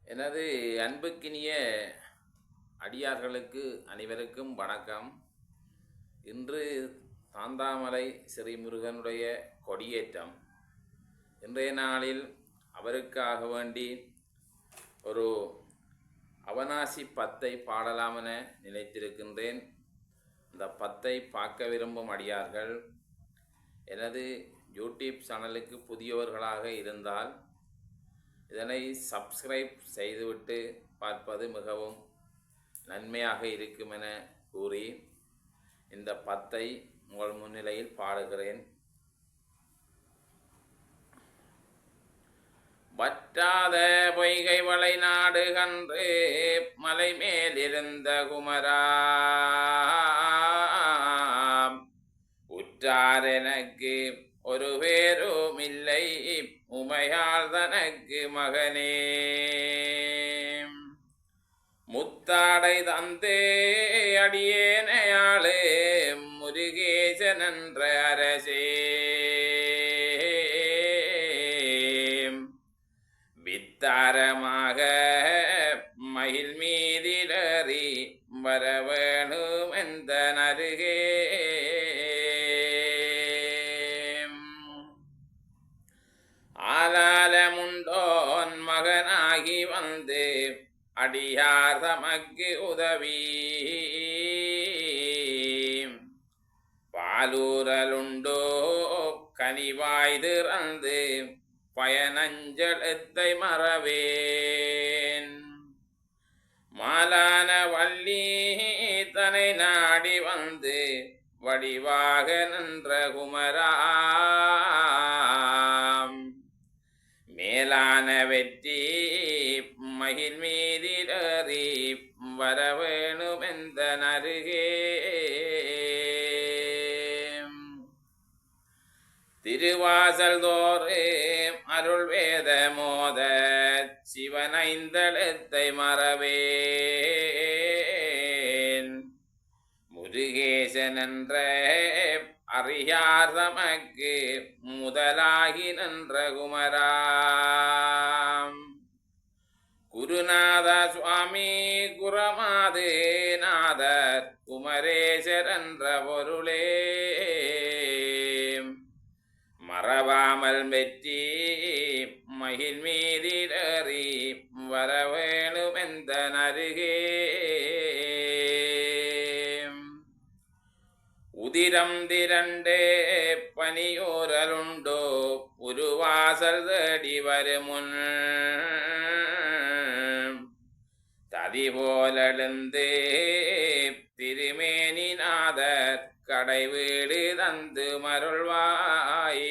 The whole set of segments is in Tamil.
எனது அன்புக்கினிய அடியார்களுக்கு அனைவருக்கும் வணக்கம். இன்று தாந்தாமலை ஸ்ரீ முருகனுடைய கொடியேற்றம். இன்றைய நாளில் அவருக்காக வேண்டி ஒரு அவனாசி பத்தை பாடலாம் என நினைத்திருக்கின்றேன். இந்த பத்தை பார்க்க விரும்பும் அடியார்கள் எனது யூடியூப் சேனலுக்கு புதியவர்களாக இருந்தால் இதனை சப்ஸ்கிரைப் செய்துவிட்டு பார்ப்பது மிகவும் நன்மையாக இருக்கும் என கூறி இந்த பத்தை உங்கள் முன்னிலையில் பாடுகிறேன். வற்றாத பொய்கை வளை நாடு கன்று மலை மேலிருந்த குமரா, உற்றார் எனக்கு ஒரு பேரும் இல்லை உமையால் தனக்கு மகனே. முத்தாடை தந்தே அடியேனையாளே முருகேசன் என்ற அரசே, வித்தாரமாக மயில் மீதிலறி வரவேணும் எந்த நருகே. ஆலாலமுண்டோன் மகனாகி வந்து அடியார் தமக்கு உதவி, பாலூரலுண்டோ கனிவாய் திறந்து பயனஞ்சலத்தை மறவேன். மாலான வள்ளி தனை நாடி வந்து வடிவாக நின்ற குமரா, மேலான வெற்றி மகிழ் மீதிலறி வரவேணும் எந்த நருகே. திருவாசல் தோறு அருள் வேத மோத சிவனைந்தளத்தை மறவேன். முருகேசன் என்ற அறியார் தமக்கு முதலாகி நின்ற குமரா, குருநாத சுவாமி குரமாது நாதர் குமரேசர் என்ற பொருளே. மறவாமல் வெற்றி மகிழ் மீதிலறி வரவேணும் எந்த நருகே. உதிரம் திரண்டே பனியோரலுண்டோ உருவாசல் தேடி வருமுன், ததி போலெழுந்து திருமேனிநாதர் கடை வீடு தந்து மருள்வாய்.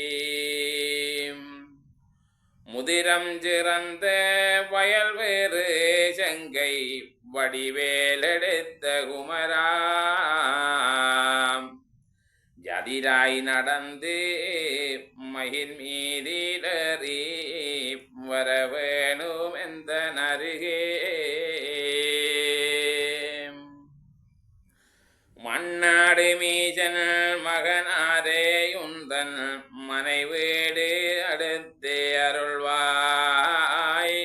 முதிரம் சிறந்த வயல் வேறு செங்கை வடிவேலெடுத்த குமரா, ஜதிராய் நடந்து மகிழ் மீதிலறி வரவேணும் எந்த நருகே. மன்னாடு மீசன் மகனாரே உந்தன் மனை வீடு அடுத்தே அருள்வாய்.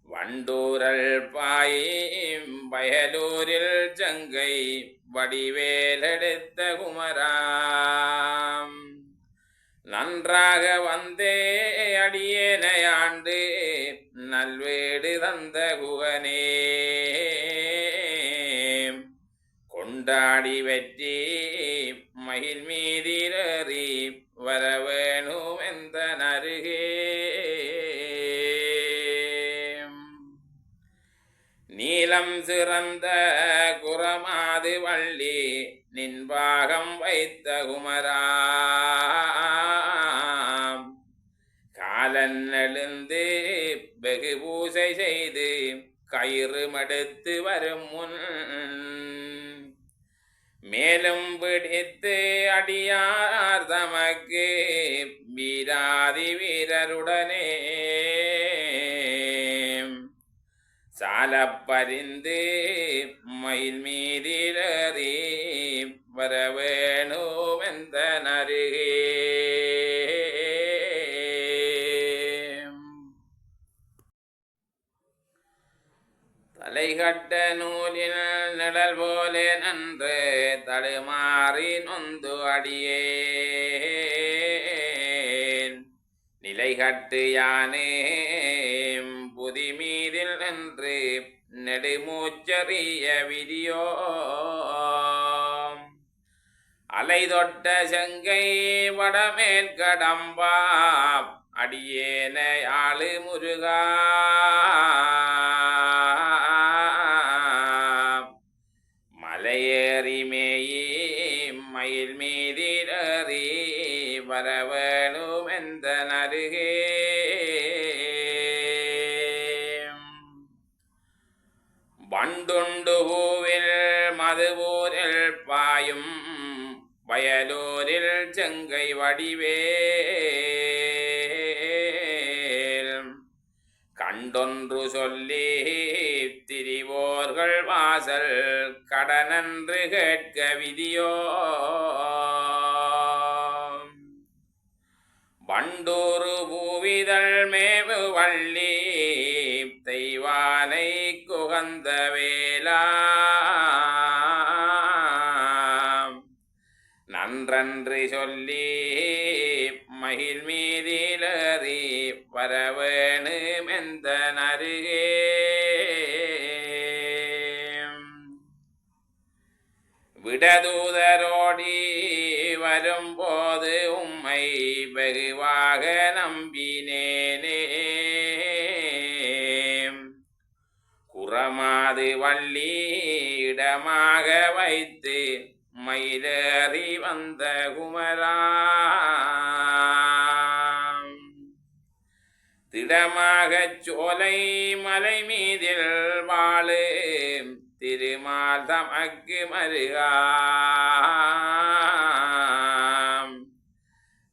வண்டூரல் பாயும் வயலூரில் சங்கை வடிவேலெடுத்த குமராம், நன்றாக வந்தே அடியேனையாண்டு நல்வேடு தந்த குகனே. கொண்டாடி வெற்றி மகிழ் மீதிலறி வரவேணும் எந்த நருகே. நீலம் சிறந்த குரமாது வள்ளி நின்பாகம் வைத்த குமரா, காலன் எழுந்து வெகு பூசை செய்து கயிறு மடுத்து வரும் முன், மேலும் பிடித்து அடியார் தமக்கு வீராதி வீரருடனே சாலப்பறிந்து மயில் மீதிலறி வரவேணும் எந்த நருகே. நிலை கட்ட நூலில் நிழல் போலே நன்று தடுமாறி நொந்து அடியேன் நிலை கட்டு யானே புதி மீதில் நின்று நெடுமூச்சறிய விதியோ அலை தொட்ட செங்கை வடமேற்கடம்பா அடியேன ஆளு முருகா மலையேறி மேயி மயில் மீதிலறி வரவேணும் எந்த நருகே வண்டுண்டு பூவில் மதுபூரில் பாயும் வயலூரில் செங்கை வடிவேல் கண்டொன்று சொல்லி திரிவோர்கள் வாசல் கடனன்று கேட்க விதியோ வண்டூரு பூவிதழ் மேவு வள்ளி தெய்வானை குகந்த வேளா நன்றன்று சொல்லி மகிழ் மீதிலறி வரவேணும் எந்த நருகே விடதூதரோடி வரும்போது உம்மை வெகுவாக நம்பினேனே குறமாது வள்ளி இடமாக வைத்து மயிலேறி வந்த குமரா திடமாகச் சோலை மலை மீதில் வாழு திருமால் தமக்கு மருகா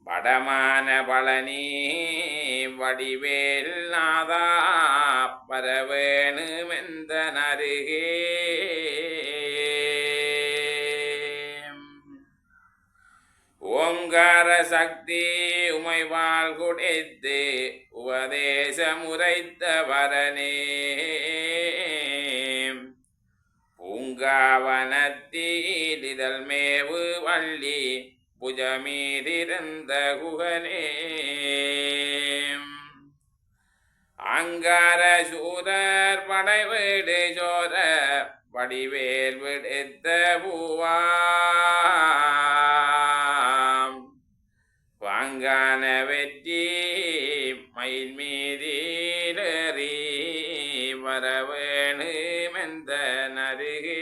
வடமான பழனி வடிவேல் நாதா பரவேணும் எந்த நருகே ஓங்கார சக்தி உமைவாள் குடைத்து உபதேச முறைத்த வரனே பூங்காவனத்தில் இதழ் மேவு வள்ளி புஜமீதிருந்த குகனே அங்கார சூரர் படைவீடு சோர வடிவேல் விடுத்த பூவாம் வாங்கான வெற்றி மயில் மீதிலறி வரவேணும் எந்த நருகே